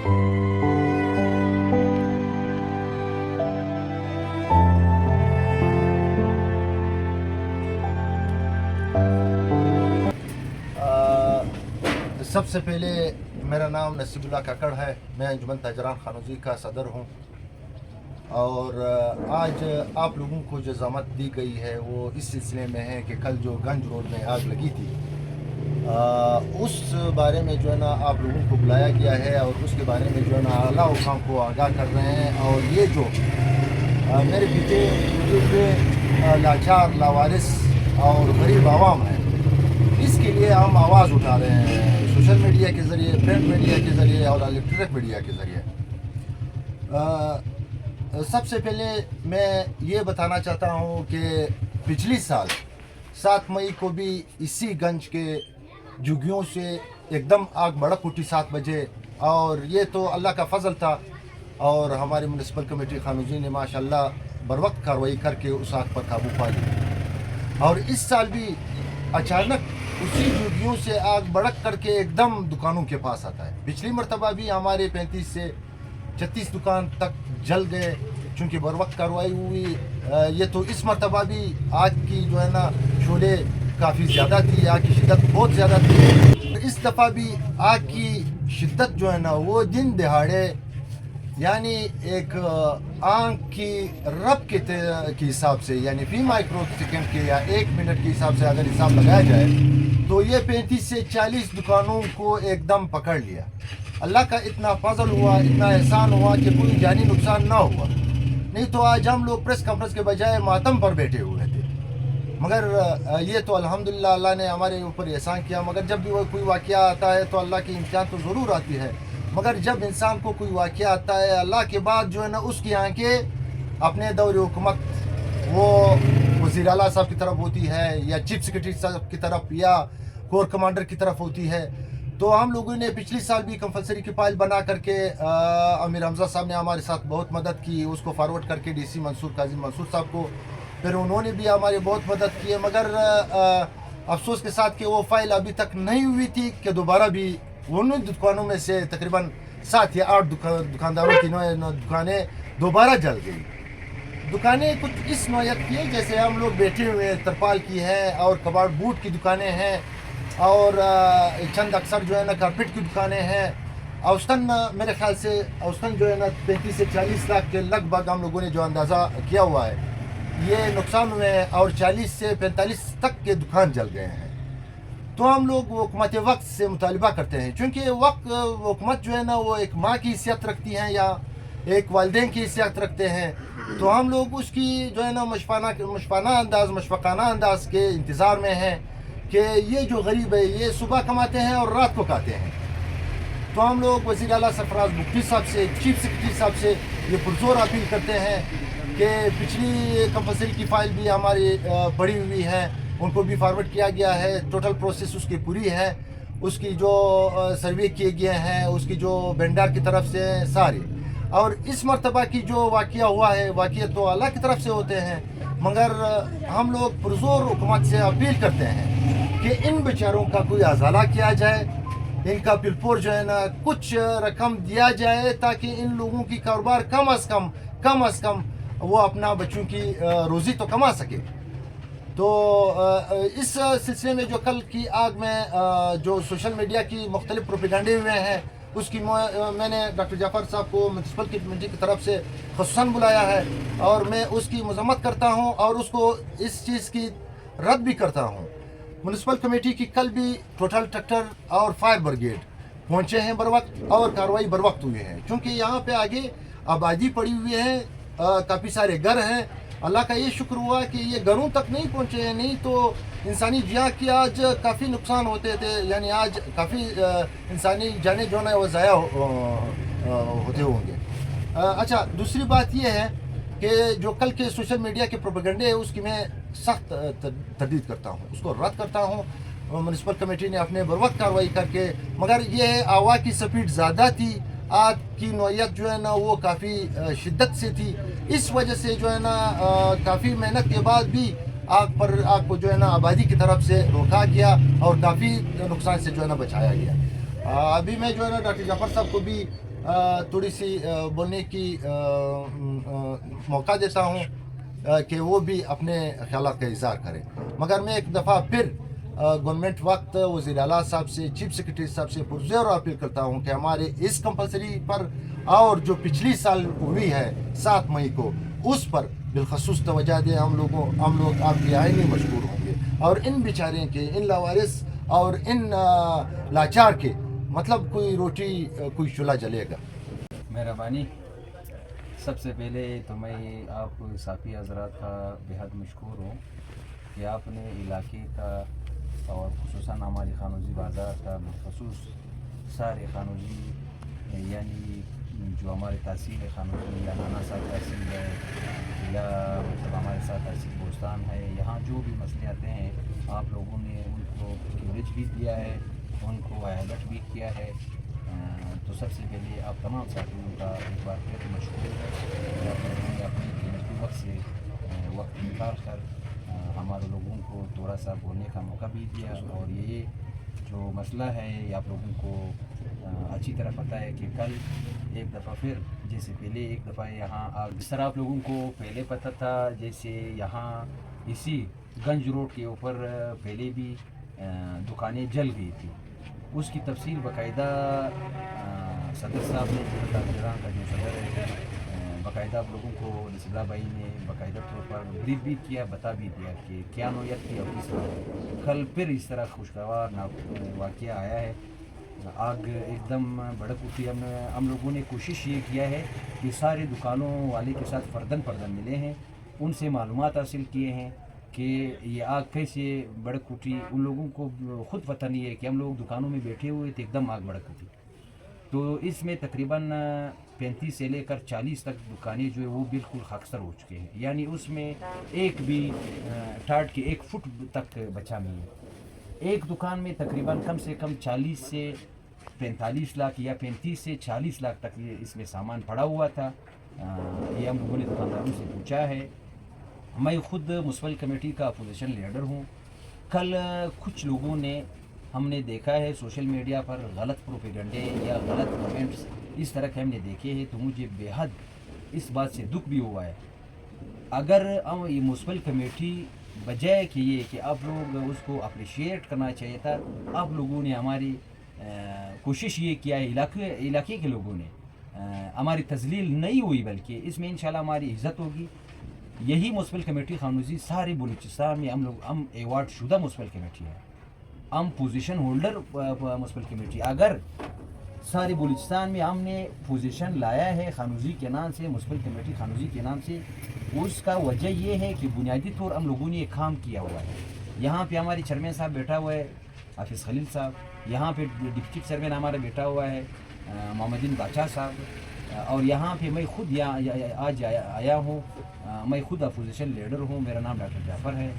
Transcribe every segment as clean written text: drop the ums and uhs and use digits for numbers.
सबसे पहले मेरा नाम नसीबुल्ला काकड़ है। मैं अंजुमन ताजरान खानोजी का सदर हूँ और आज आप लोगों को जो ज़मानत दी गई है वो इस सिलसिले में है कि कल जो गंज रोड में आग लगी थी उस बारे में जो है ना आप लोगों को बुलाया गया है और उसके बारे में जो है ना आला हुकाम को आगाह कर रहे हैं। और ये जो मेरे पीछे बुजुर्ग लाचार लावारिस और गरीब आवाम है, इसके लिए हम आवाज़ उठा रहे हैं सोशल मीडिया के ज़रिए, प्रिंट मीडिया के ज़रिए और इलेक्ट्रॉनिक मीडिया के ज़रिए। सबसे पहले मैं ये बताना चाहता हूँ कि पिछली साल 7 मई को भी इसी गंज के झुग्गियों से एकदम आग भड़क उठी 7 बजे, और ये तो अल्लाह का फजल था और हमारी म्यूनसिपल कमेटी खानोजी ने माशाल्लाह बर वक्त कार्रवाई करके उस आग पर काबू पा लिया। और इस साल भी अचानक उसी झुग्गियों से आग भड़क करके एकदम दुकानों के पास आता है। पिछली मरतबा भी हमारे 35 से 36 दुकान तक जल गए चूँकि बर वक्त कार्रवाई हुई। ये तो इस मरतबा भी आग की जो है ना शोले काफ़ी ज़्यादा थी, आग की शिद्दत बहुत ज़्यादा थी। इस दफ़ा भी आग की शिद्दत जो है ना वो दिन दिहाड़े यानी एक आंख की रब के हिसाब से यानी फी माइक्रो सेकेंड के या 1 मिनट के हिसाब से अगर हिसाब लगाया जाए तो ये 35 से 40 दुकानों को एकदम पकड़ लिया। अल्लाह का इतना फजल हुआ, इतना एहसान हुआ कि कोई जानी नुकसान ना हुआ, नहीं तो आज हम लोग प्रेस कॉन्फ्रेंस के बजाय मातम पर बैठे हुए थे। मगर ये तो अल्हम्दुलिल्लाह अल्लाह ने हमारे ऊपर एहसान किया। मगर जब भी वो कोई वाक़या आता है तो अल्लाह की इम्तिहान तो ज़रूर आती है, मगर जब इंसान को कोई वाक़या आता है अल्लाह के बाद जो है ना उसकी आंखें अपने दौर हुकूमत वो वज़ीर आला साहब की तरफ होती है या चीफ सेक्रेटरी साहब की तरफ या कोर कमांडर की तरफ होती है। तो हम लोगों ने पिछले साल भी कंपलसरी की फाइल बना करके अमीर हमजा साहब ने हमारे साथ बहुत मदद की, उसको फॉरवर्ड करके डीसी मंसूर काजिम मंसूर साहब को, फिर उन्होंने भी हमारी बहुत मदद की है। मगर अफसोस के साथ कि वो फाइल अभी तक नहीं हुई थी कि दोबारा भी उन दुकानों में से तकरीबन 7 या 8 दुकानदारों की दुकानें दोबारा जल गई। दुकानें कुछ इस नौयत की है जैसे हम लोग बैठे हुए तरपाल की है और कबाड़ बूट की दुकानें हैं और चंद अक्सर जो है ना कारपेट की दुकानें हैं। औसतन मेरे ख्याल से औसतन जो है ना 35 से 40 लाख के लगभग हम लोगों ने जो अंदाज़ा किया हुआ है ये नुकसान हुए हैं और 40 से 45 तक के दुकान जल गए हैं। तो हम लोग हुकूमत वक्त से मुतालिबा करते हैं, चूँकि हुकूमत जो है ना वो एक माँ की हैसियत रखती हैं या एक वालिदैन की हैसियत रखते हैं, तो हम लोग उसकी जो है ना मुशफ़क़ाना अंदाज के इंतज़ार में हैं कि ये जो गरीब है ये सुबह कमाते हैं और रात को खाते हैं। तो हम लोग वज़ीर आला सरफराज मुफ्ती साहब से, चीफ सेक्रेटरी साहब से ये पुरज़ोर अपील करते हैं कि पिछली कंपलसरी की फ़ाइल भी हमारी पड़ी हुई है, उनको भी फॉरवर्ड किया गया है। टोटल प्रोसेस उसकी पूरी है, उसकी जो सर्वे किए गए हैं उसकी जो वेंडर की तरफ से सारी। और इस मरतबा की जो वाक़या हुआ है वाक़या तो अल्लाह की तरफ से होते हैं, मगर हम लोग पुरज़ोर हुकूमत से अपील करते हैं कि इन बेचारों का कोई अज़ाला किया जाए, इनका बिलपुर जो है ना कुछ रकम दिया जाए ताकि इन लोगों की कारोबार कम अज़ कम वो अपना बच्चों की रोज़ी तो कमा सके। तो इस सिलसिले में जो कल की आग में जो सोशल मीडिया की मुख्तलिफ प्रोपेगेंडे हुए हैं उसकी मैंने डॉक्टर जाफ़र साहब को म्यूनसिपल कमेटी की तरफ से ख़ुसूसन बुलाया है और मैं उसकी मज़म्मत करता हूं और उसको इस चीज़ की रद्द भी करता हूं। म्यूनसिपल कमेटी की कल भी टोटल ट्रैक्टर और फायर ब्रिगेड पहुंचे हैं बर वक्त और कार्रवाई बर वक्त हुई है, क्योंकि यहाँ पे आगे आबादी पड़ी हुई है, काफ़ी सारे घर हैं। अल्लाह का ये शुक्र हुआ कि ये घरों तक नहीं पहुँचे हैं, नहीं तो इंसानी जिया की आज काफ़ी नुकसान होते थे, यानी आज काफ़ी इंसानी जाने जो है वो ज़ाया होते होंगे। अच्छा, दूसरी बात ये है कि जो कल के सोशल मीडिया के प्रोपेगेंडे है उसकी मैं सख्त तरदीद करता हूँ, उसको रद्द करता हूँ। म्यूनसिपल कमेटी ने अपने बर वक्त कार्रवाई करके, मगर ये है आवा की स्पीड ज़्यादा थी, आग की नौयत जो है ना वो काफ़ी शिद्दत से थी, इस वजह से जो है ना काफ़ी मेहनत के बाद भी आग को जो है ना आबादी की तरफ से रोका गया और काफ़ी नुकसान से जो है ना बचाया गया। अभी मैं जो है ना डॉक्टर जाफर साहब को भी थोड़ी सी बोलने की मौका देता हूँ कि वो भी अपने ख्यालात का इज़हार करें। मगर मैं एक दफ़ा फिर गवर्नमेंट वक्त वज़ीर आला साहब से, चीफ सेक्रेटरी साहब से पुरज़ोर अपील करता हूँ कि हमारे इस कंपलसरी पर और जो पिछली साल हुई है 7 मई को, उस पर बिलखसूस तवज्जो दें। हम लोग आपके आईनी मशहूर होंगे और इन बेचारे के, इन लावारिस और इन लाचार के मतलब कोई रोटी कोई चूल्हा जलेगा। मेहरबानी। सबसे पहले तो मैं आप साफ़ी हज़रात का बेहद मशकूर हूँ कि आपने इलाके का और खुसूसन हमारी खानोजी बाज़ार का बिलखसूस सारे खानोजी यानी जो हमारे तहसील है खानोजी या नाना साहब तहसील है या मतलब हमारे साथ तहसील बोस्तान है, यहाँ जो भी मसले आते हैं आप लोगों ने उनको कवरेज भी दिया है, उनको हाईलाइट भी किया है। तो सबसे पहले आप तमाम साथियों का एक बार फिर मशहूर है। आप लोगों ने अपने कीमती वक्त से वक्त निकाल कर हमारे लोगों को थोड़ा सा बोलने का मौका भी दिया। और ये जो मसला है ये आप लोगों को अच्छी तरह पता है कि कल एक दफ़ा फिर जैसे पहले एक दफ़ा यहाँ आग, जिस तरह आप लोगों को पहले पता था जैसे यहाँ इसी गंज रोड के ऊपर पहले भी दुकानें जल गई थी, उसकी तफसील बाकायदा सदर साहब ने ताजरान का जो सदर है बाकायदा आप लोगों को नसीबा भाई ने बाकायदा तौर पर ब्रीफ भी किया, बता भी दिया कि क्या नौयत थी और किस तरह। कल फिर इस तरह खुशगवार वाक़या आया है, आग एकदम भड़क उठी। हम लोगों ने कोशिश ये किया है कि सारे दुकानों वाले के साथ फ़र्दन मिले हैं, उनसे मालूमात हासिल किए हैं कि ये आग कैसे भड़क उठी। उन लोगों को ख़ुद पता नहीं है कि हम लोग दुकानों में बैठे हुए थे, एकदम आग भड़क उठी। तो इसमें तकरीबन 35 से लेकर 40 तक दुकानें जो है वो बिल्कुल खाकसर हो चुके हैं, यानी उसमें एक भी टाट के 1 फुट तक बचा नहीं है। एक दुकान में तकरीबन कम से कम 40 से 45 लाख या 35 से 40 लाख तक ये इसमें सामान पड़ा हुआ था। ये हम लोगों ने दुकानदारों से पूछा है। मैं ख़ुद म्युनिसिपल कमेटी का अपोजिशन लीडर हूँ। कल कुछ लोगों ने हमने देखा है सोशल मीडिया पर गलत प्रोपेगंडे या गलत कमेंट्स इस तरह के हमने देखे हैं, तो मुझे बेहद इस बात से दुख भी हुआ है। अगर हम ये म्युनिसिपल कमेटी बजाय कि ये कि आप लोग उसको अप्रिशिएट करना चाहिए था, आप लोगों ने हमारी कोशिश ये किया है, इलाके के लोगों ने हमारी तजलील नहीं हुई, बल्कि इसमें इंशाल्लाह हमारी इज़्ज़त होगी। यही म्युनिसिपल कमेटी खानोजी सारे बलूचिस्तान में हम एवार्ड शुदा म्युनिसिपल कमेटी है, हम पोजीशन होल्डर म्युनिसिपल कमेटी। अगर सारे बलूचिस्तान में हमने पोजीशन लाया है खानोजी के नाम से, म्युनिसिपल कमेटी खानोजी के नाम से, उसका वजह ये है कि बुनियादी तौर हम लोगों ने ये काम किया हुआ है। यहाँ पे हमारे चेयरमैन साहब बैठा हुआ है हाफिज़ खलील साहब, यहाँ पे डिप्टी चेयरमैन हमारा बैठा हुआ है मोहम्मदीन बादशाह साहब, और यहाँ पे मैं खुद आज आया हूँ। मैं खुद अपोजिशन लीडर हूँ, मेरा नाम डॉक्टर जाफर है।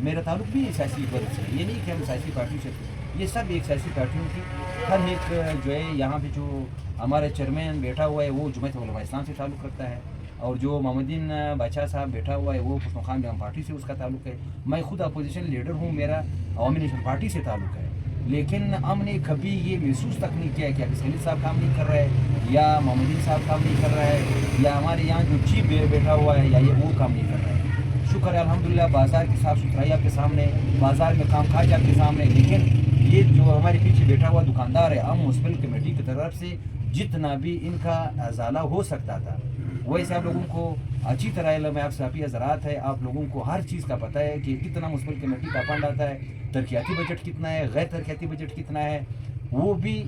मेरा ताल्लुक भी सियासी वर्ग से, ये नहीं कि हम सियासी पार्टियों से, ये सब एक सियासी पार्टियों की हर एक जो है। यहाँ पे जो हमारा चेयरमैन बैठा हुआ है वो जमात उलमा इस्लाम से ताल्लुक़ रखता है, और जो मोहम्मदीन बादशाह साहब बैठा हुआ है वो खुशनुमा खान बेगम पार्टी से उसका ताल्लुक़ है। मैं खुद अपोजिशन लीडर हूँ, मेरा अवामी नेशनल पार्टी से ताल्लुक़ है। लेकिन हमने कभी ये महसूस तक नहीं किया कि हाफिज़ खलील साहब काम नहीं कर रहा है या मोहम्मदीन साहब काम नहीं कर रहा है या हमारे यहाँ जो चीफ बैठा हुआ है या ये वो काम नहीं कर रहा है। शुक्र है अल्हम्दुलिल्लाह, बाज़ार की साफ़ सुथराई आपके सामने, बाज़ार में काम काज आपके सामने। लेकिन ये जो हमारे पीछे बैठा हुआ दुकानदार है, हम म्युनिसिपल कमेटी की तरफ से जितना भी इनका अजाला हो सकता था वैसे आप लोगों को अच्छी तरह इल्म है, आप साफ़ी हज़रात है, आप लोगों को हर चीज़ का पता है कि कितना म्युनिसिपल कमेटी का फंड आता है, तरक्याती बजट कितना है, गैर तरक्याती बजट कितना है। वो भी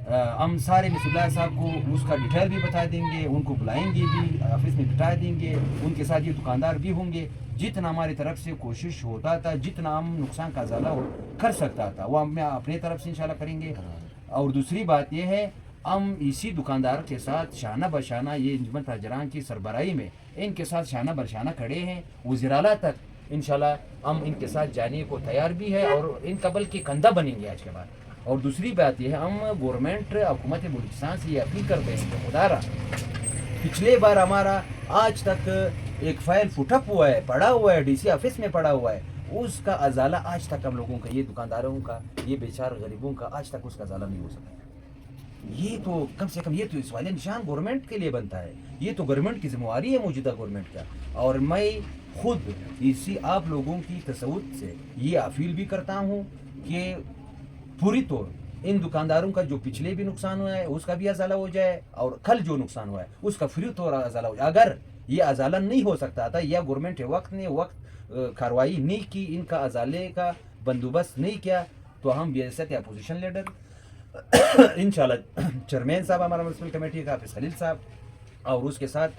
हम सारे नसीबुल्लाह साहब को उसका डिटेल भी बता देंगे, उनको बुलाएंगे भी, ऑफिस में बिठा देंगे, उनके साथ ये दुकानदार भी होंगे। जितना हमारी तरफ से कोशिश होता था, जितना हम नुकसान का अजाला कर सकता था वो हम अपने तरफ से इंशाल्लाह करेंगे। और दूसरी बात यह है, हम इसी दुकानदार के साथ शाना बशाना ये अंजुमन ताजरान की सरबराही में इनके साथ शाना बशाना खड़े हैं, वज़ीर-ए-आला तक इंशाल्लाह हम इनके साथ जाने को तैयार भी है और इन कबल के कंधा बनेंगे आज के बाद। और दूसरी बात यह है, हम गवर्नमेंट हुकूमत बलूचिस्तान से ये अपील करते हैं कि खुदारा पिछले बार हमारा आज तक एक फाइल फुटअप हुआ है, पड़ा हुआ है, डीसी ऑफिस में पड़ा हुआ है, اس کا ازالہ آج تک ہم لوگوں کا, یہ دکانداروں کا, یہ بیچار غریبوں کا آج تک اس کا ازالہ نہیں ہو سکا. یہ تو کم سے کم یہ تو سوال نشان گورنمنٹ کے لیے بنتا ہے, یہ تو گورنمنٹ کی ذمہ داری ہے موجودہ گورنمنٹ کا. اور میں خود اسی آپ لوگوں کی تصوت سے یہ اپیل بھی کرتا ہوں کہ پوری طور ان دکانداروں کا جو پچھلے بھی نقصان ہوا ہے اس کا بھی ازالہ ہو جائے, اور کل جو نقصان ہوا ہے اس کا فری طور ازالہ ہو جائے. اگر یہ ازالہ نہیں ہو سکتا تھا یا گورنمنٹ وقت کارروائی نہیں کی, ان کا ازالے کا بندوبست نہیں کیا, تو ہم بیاست اپوزیشن لیڈر انشاءاللہ چیئرمین صاحب ہمارا میونسپل کمیٹی کا حافظ خلیل صاحب, اور اس کے ساتھ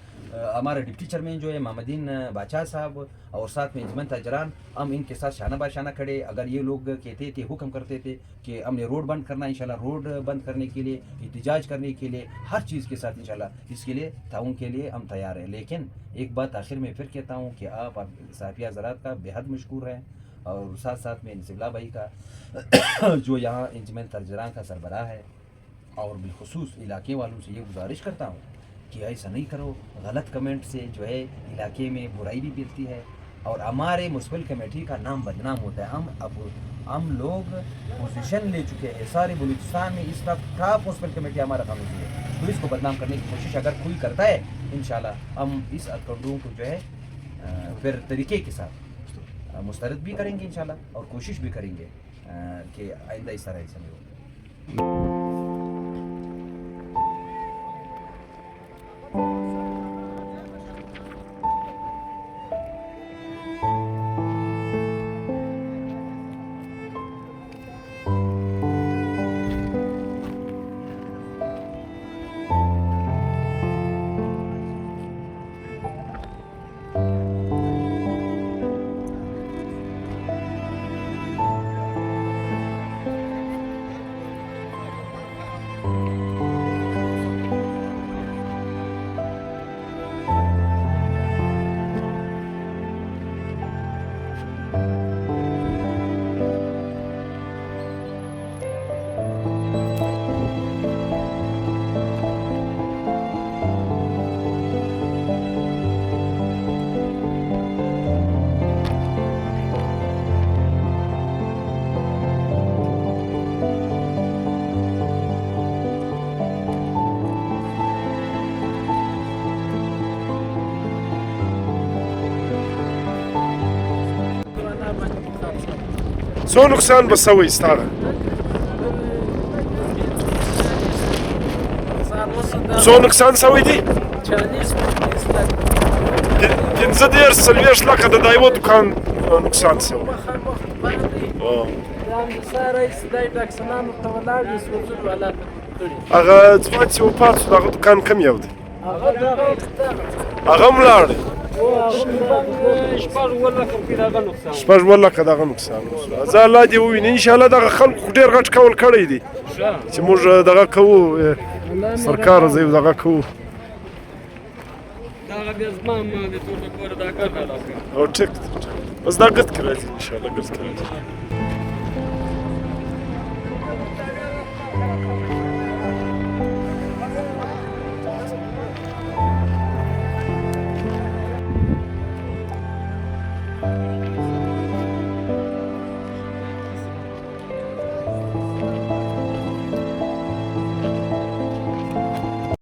ہمارے ڈپٹی چیئرمین جو ہے محمدین باچا صاحب, اور ساتھ میں انجمن تاجران, ہم ان کے ساتھ شانہ باشانہ کھڑے. اگر یہ لوگ کہتے تھے, حکم کرتے تھے کہ ہم نے روڈ بند کرنا, انشاءاللہ روڈ بند کرنے کے لیے, احتجاج کرنے کے لیے, ہر چیز کے ساتھ انشاءاللہ اس کے لیے تعاون کے لیے ہم تیار ہیں. لیکن ایک بات آخر میں پھر کہتا ہوں کہ آپ صحافی حضرات کا بے حد مشکور ہیں, اور ساتھ ساتھ میں نصیب اللہ بھائی کا جو یہاں انجمن تاجران کا سربراہ ہے, اور بالخصوص علاقے والوں سے یہ گزارش کرتا ہوں کہ ایسا نہیں کرو. غلط کمنٹ سے جو ہے علاقے میں برائی بھی پھیلتی ہے, اور ہمارے میونسپل کمیٹی کا نام بدنام ہوتا ہے. ہم لوگ پوزیشن لے چکے ہیں سارے بلوچستان میں, اس وقت ٹاپ میونسپل کمیٹی ہمارا خانوزی ہے, تو اس کو بدنام کرنے کی کوشش اگر کوئی کرتا ہے, انشاءاللہ ہم اس اکاؤنٹوں کو جو ہے پھر طریقے کے ساتھ مسترد بھی کریں گے انشاءاللہ, اور کوشش بھی کریں گے کہ آئندہ اس طرح ایسا نہیں ہو. څو نقصان به سوی ستا څو نقصان سوی دی 15 څلوېښت لکه د دا یوه دکان نقصان سوی هغه ځوان چې وفات شو د هغه دکان کوم یو دی هغه هم لاړ شپږ اووه لکه دغه نقصان زه الله دې وویني انشاءالله دغه خلکو خو ډېر غټ کول کړی دی چې موږ دغه کوو سرکار زه یو دغه کوو او ټیک بس دا ګرد کې راځي انشاءالله ګرد کې راځي